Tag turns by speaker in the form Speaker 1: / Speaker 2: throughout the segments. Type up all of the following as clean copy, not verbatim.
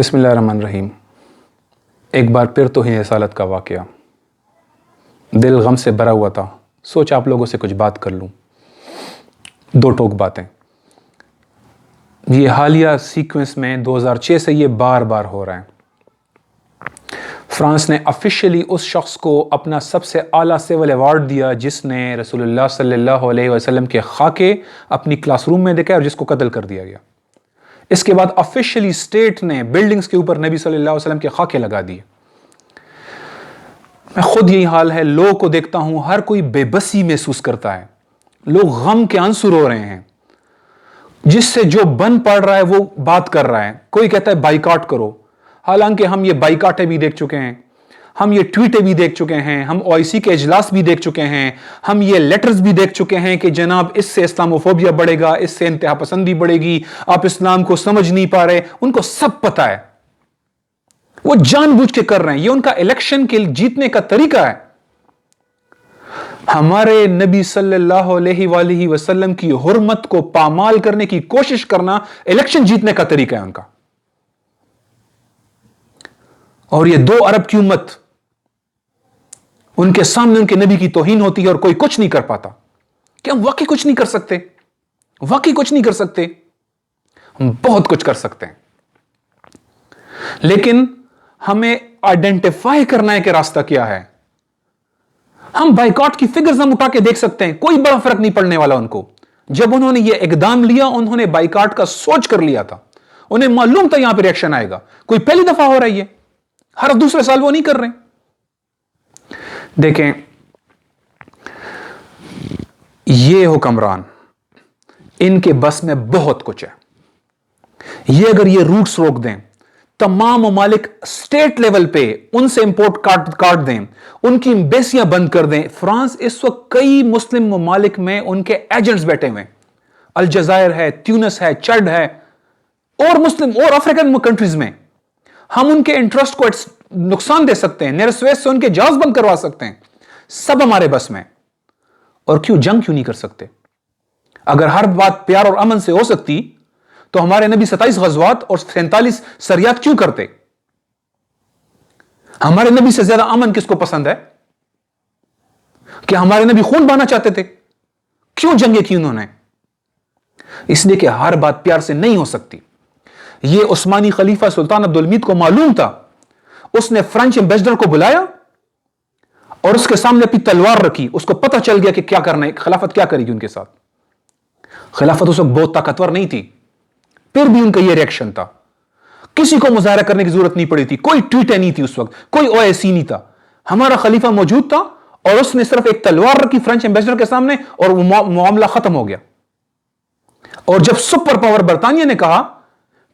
Speaker 1: بسم اللہ الرحمن الرحیم۔ ایک بار پھر توہین رسالت کا واقعہ، دل غم سے بھرا ہوا تھا، سوچا آپ لوگوں سے کچھ بات کر لوں۔ دو ٹوک باتیں۔ یہ حالیہ سیکوینس میں 2006 سے یہ بار بار ہو رہا ہے۔ فرانس نے آفیشیلی اس شخص کو اپنا سب سے اعلیٰ سول ایوارڈ دیا جس نے رسول اللہ صلی اللہ علیہ وسلم کے خاکے اپنی کلاس روم میں دیکھا اور جس کو قتل کر دیا گیا۔ اس کے بعد آفیشیلی اسٹیٹ نے بلڈنگز کے اوپر نبی صلی اللہ علیہ وسلم کے خاکے لگا دیے۔ میں خود یہی حال ہے، لوگوں کو دیکھتا ہوں، ہر کوئی بے بسی محسوس کرتا ہے، لوگ غم کے عنصر ہو رہے ہیں، جس سے جو بن پڑ رہا ہے وہ بات کر رہا ہے۔ کوئی کہتا ہے بائیکاٹ کرو، حالانکہ ہم یہ بائیکاٹیں بھی دیکھ چکے ہیں، ہم یہ ٹویٹیں بھی دیکھ چکے ہیں، ہم OIC کے اجلاس بھی دیکھ چکے ہیں، ہم یہ لیٹرز بھی دیکھ چکے ہیں کہ جناب اس سے اسلاموفوبیا بڑھے گا، اس سے انتہا پسندی بڑھے گی، آپ اسلام کو سمجھ نہیں پا رہے۔ ان کو سب پتا ہے، وہ جان بوجھ کے کر رہے ہیں، یہ ان کا الیکشن کے جیتنے کا طریقہ ہے۔ ہمارے نبی صلی اللہ علیہ وآلہ وسلم کی حرمت کو پامال کرنے کی کوشش کرنا الیکشن جیتنے کا طریقہ ہے ان کا۔ اور یہ 2 ارب کی امت، ان کے سامنے ان کے نبی کی توہین ہوتی ہے اور کوئی کچھ نہیں کر پاتا۔ کہ ہم واقعی کچھ نہیں کر سکتے؟ واقعی کچھ نہیں کر سکتے؟ ہم بہت کچھ کر سکتے ہیں، لیکن ہمیں آئیڈینٹیفائی کرنا ہے کہ راستہ کیا ہے۔ ہم بائیکاٹ کی فگرز ہم اٹھا کے دیکھ سکتے ہیں، کوئی بڑا فرق نہیں پڑنے والا ان کو۔ جب انہوں نے یہ اقدام لیا، انہوں نے بائیکاٹ کا سوچ کر لیا تھا، انہیں معلوم تھا یہاں پہ ریئیکشن آئے گا۔ کوئی پہلی دفعہ ہو رہی ہے، ہر دوسرے سال وہ نہیں کر رہے ہیں۔ دیکھیں، یہ حکمران، ان کے بس میں بہت کچھ ہے۔ یہ اگر یہ روٹس روک دیں، تمام ممالک سٹیٹ لیول پہ ان سے امپورٹ کاٹ دیں، ان کی ایمبیسیاں بند کر دیں۔ فرانس اس وقت کئی مسلم ممالک میں ان کے ایجنٹس بیٹھے ہوئے ہیں، الجزائر ہے، تیونس ہے، چڈ ہے، اور مسلم اور افریقن کنٹریز میں۔ ہم ان کے انٹرسٹ کو نقصان دے سکتے ہیں، نیئر سویس سے ان کے جہاز بند کروا سکتے ہیں، سب ہمارے بس میں۔ اور جنگ کیوں نہیں کر سکتے؟ اگر ہر بات پیار اور امن سے ہو سکتی تو ہمارے نبی 27 غزوات اور 47 سریات کیوں کرتے؟ ہمارے نبی سے زیادہ امن کس کو پسند ہے؟ کہ ہمارے نبی خون بہانا چاہتے تھے؟ کیوں جنگیں کی انہوں نے؟ اس لیے کہ ہر بات پیار سے نہیں ہو سکتی۔ یہ عثمانی خلیفہ سلطان عبدالحمید کو معلوم تھا، اس نے فرینچ ایمبیسڈر کو بلایا اور اس کے سامنے اپنی تلوار رکھی۔ اس کو پتہ چل گیا کہ کیا کرنا ہے، خلافت کیا کرے گی ان کے ساتھ۔ خلافت اس وقت بہت طاقتور نہیں تھی، پھر بھی ان کا یہ ریئیکشن تھا۔ کسی کو مظاہرہ کرنے کی ضرورت نہیں پڑی تھی، کوئی ٹویٹیں نہیں تھی اس وقت، کوئی OIC نہیں تھا، ہمارا خلیفہ موجود تھا اور اس نے صرف ایک تلوار رکھی فرینچ ایمبیسڈر کے سامنے اور وہ معاملہ ختم ہو گیا۔ اور جب سپر پاور برطانیہ نے کہا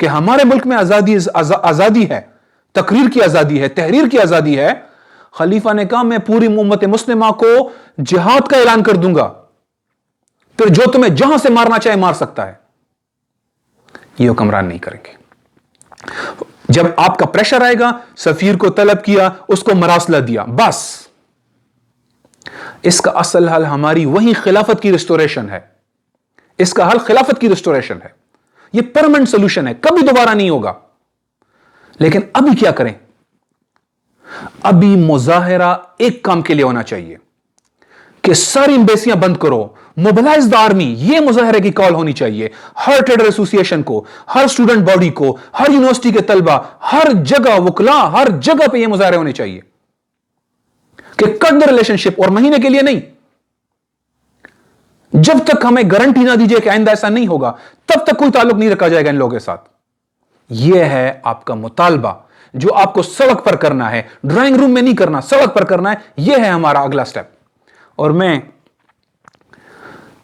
Speaker 1: کہ ہمارے ملک میں آزادی ہے، تقریر کی آزادی ہے، تحریر کی آزادی ہے، خلیفہ نے کہا میں پوری امت مسلمہ کو جہاد کا اعلان کر دوں گا، پھر جو تمہیں جہاں سے مارنا چاہے مار سکتا ہے۔ یہ حکمران نہیں کریں گے۔ جب آپ کا پریشر آئے گا، سفیر کو طلب کیا، اس کو مراسلہ دیا، بس۔ اس کا اصل حل ہماری وہی خلافت کی ریسٹوریشن ہے۔ اس کا حل خلافت کی ریسٹوریشن ہے۔ یہ پرمنٹ سولوشن ہے، کبھی دوبارہ نہیں ہوگا۔ لیکن ابھی کیا کریں؟ ابھی مظاہرہ ایک کام کے لیے ہونا چاہیے کہ ساری ایمبیسیاں بند کرو، موبلائز دا آرمی، یہ مظاہرے کی کال ہونی چاہیے۔ ہر ٹریڈر ایسوسی ایشن کو، ہر اسٹوڈنٹ باڈی کو، ہر یونیورسٹی کے طلبہ، ہر جگہ وکلاء، ہر جگہ پہ یہ مظاہرے ہونے چاہیے کہ کٹ دا ریلیشن شپ، اور مہینے کے لیے نہیں۔ جب تک ہمیں گارنٹی نہ دیجیے کہ آئندہ ایسا نہیں ہوگا، تب تک کوئی تعلق نہیں رکھا جائے گا ان لوگوں کے ساتھ۔ یہ ہے آپ کا مطالبہ جو آپ کو سڑک پر کرنا ہے، ڈرائنگ روم میں نہیں کرنا، سڑک پر کرنا ہے۔ یہ ہے ہمارا اگلا سٹیپ۔ اور میں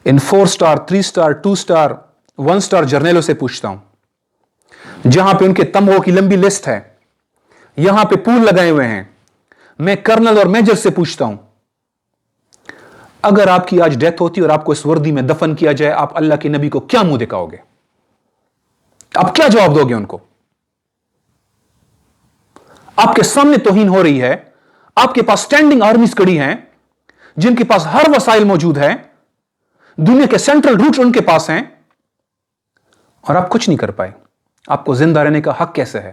Speaker 1: ان 4 سٹار، 3 سٹار، 2 سٹار، 1 سٹار جرنیلوں سے پوچھتا ہوں، جہاں پہ ان کے تمغوں کی لمبی لسٹ ہے، یہاں پہ پول لگائے ہوئے ہیں، میں کرنل اور میجر سے پوچھتا ہوں، اگر آپ کی آج ڈیتھ ہوتی اور آپ کو اس وردی میں دفن کیا جائے، آپ اللہ کے نبی کو کیا منہ دکھاؤ گے؟ آپ کیا جواب دو گے ان کو؟ آپ کے سامنے توہین ہو رہی ہے، آپ کے پاس سٹینڈنگ آرمیز کڑی ہیں جن کے پاس ہر وسائل موجود ہیں، دنیا کے سینٹرل روٹس ان کے پاس ہیں، اور آپ کچھ نہیں کر پائے۔ آپ کو زندہ رہنے کا حق کیسے ہے؟